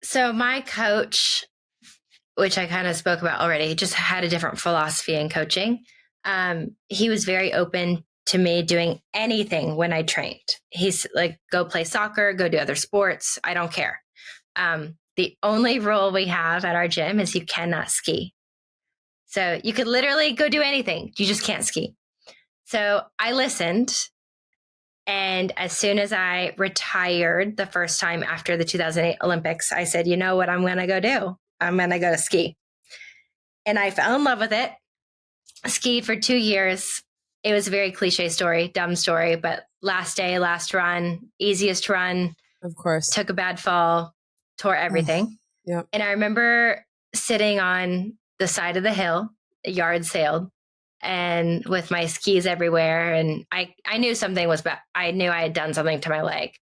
So my coach, which I kind of spoke about already, just had a different philosophy in coaching. He was very open to me doing anything when I trained. He's like, go play soccer, go do other sports. I don't care. The only rule we have at our gym is you cannot ski. So you could literally go do anything. You just can't ski. So I listened. And as soon as I retired the first time after the 2008 Olympics, I said, you know what I'm going to go do? I'm going to go to ski. And I fell in love with it. Skied for 2 years. It was a very cliche story, dumb story, but last day, last run, easiest run. Of course. Took a bad fall, tore everything. Yep. And I remember sitting on the side of the hill, yard sailed, and with my skis everywhere. And I knew something was bad. I knew I had done something to my leg.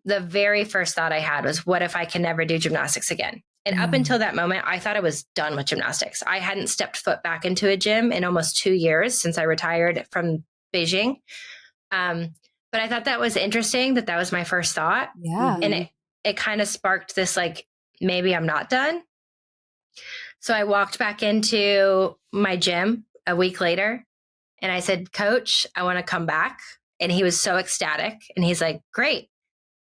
The very first thought I had was, what if I can never do gymnastics again? And up until that moment, I thought I was done with gymnastics. I hadn't stepped foot back into a gym in almost 2 years since I retired from Beijing. But I thought that was interesting that was my first thought. Yeah. And it kind of sparked this, like, maybe I'm not done. So I walked back into my gym a week later and I said, Coach, I want to come back. And he was so ecstatic. And he's like, great.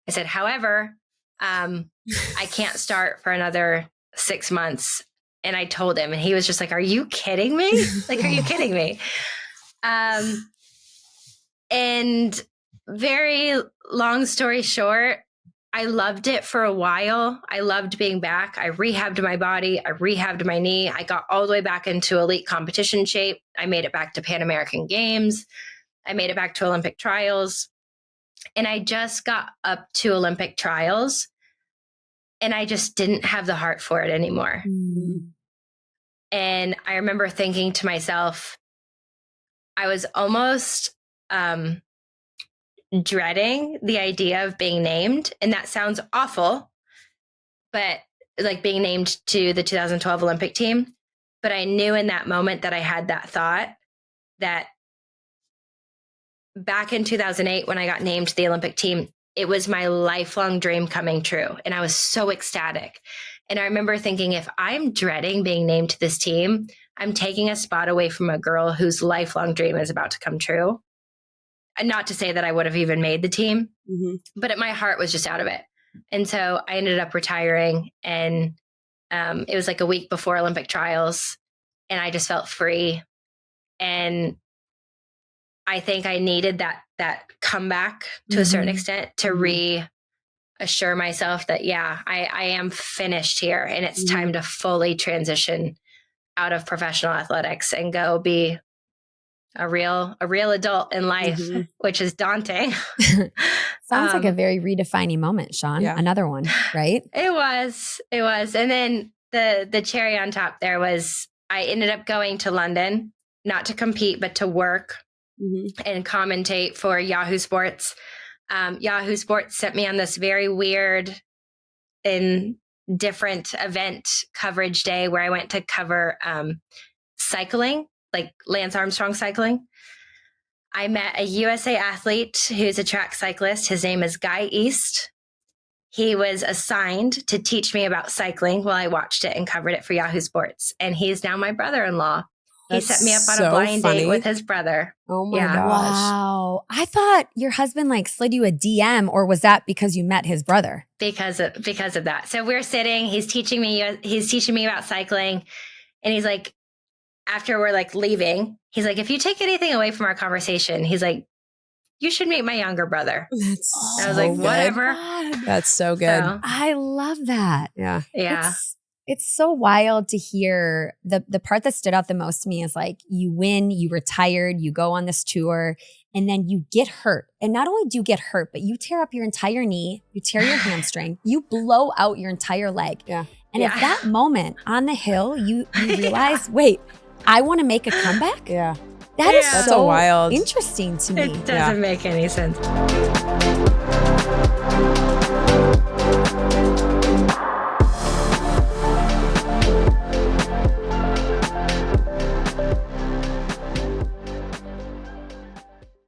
I said, however, I can't start for another 6 months. And I told him, and he was just like, are you kidding me? Like, are you kidding me? And very long story short, I loved it for a while. I loved being back. I rehabbed my body. I rehabbed my knee. I got all the way back into elite competition shape. I made it back to Pan American Games. I made it back to Olympic trials. And I just got up to Olympic trials and I just didn't have the heart for it anymore. Mm-hmm. And I remember thinking to myself, I was almost dreading the idea of being named. And that sounds awful, but like being named to the 2012 Olympic team. But I knew in that moment that I had that thought that back in 2008, when I got named to the Olympic team, it was my lifelong dream coming true. And I was so ecstatic. And I remember thinking, if I'm dreading being named to this team, I'm taking a spot away from a girl whose lifelong dream is about to come true. And not to say that I would have even made the team, but my heart was just out of it. And so I ended up retiring, and it was like a week before Olympic trials, and I just felt free. And I think I needed that comeback to a certain extent to reassure myself that, yeah, I am finished here, and it's time to fully transition out of professional athletics and go be a real adult in life, which is daunting. Sounds like a very redefining moment, Shawn. Yeah. Another one, right? It was. And then the cherry on top there was I ended up going to London, not to compete, but to work and commentate for Yahoo Sports. Yahoo Sports sent me on this very weird and different event coverage day where I went to cover cycling, like Lance Armstrong cycling. I met a USA athlete who's a track cyclist. His name is Guy East. He was assigned to teach me about cycling while I watched it and covered it for Yahoo Sports. And he's now my brother-in-law. He set me up on a blind date with his brother. Oh my gosh. Wow. I thought your husband like slid you a DM, or was that because you met his brother? Because of that. So we're sitting, he's teaching me about cycling. And he's like, after we're like leaving, he's like, if you take anything away from our conversation, he's like, you should meet my younger brother. I was like, whatever. That's so good. So, I love that. Yeah. It's so wild to hear. The part that stood out the most to me is like, you win, you retired, you go on this tour, and then you get hurt. And not only do you get hurt, but you tear up your entire knee, you tear your hamstring, you blow out your entire leg. Yeah. And at that moment on the hill, you realize, wait, I want to make a comeback? Yeah. That's so wild. Interesting to me. It doesn't make any sense.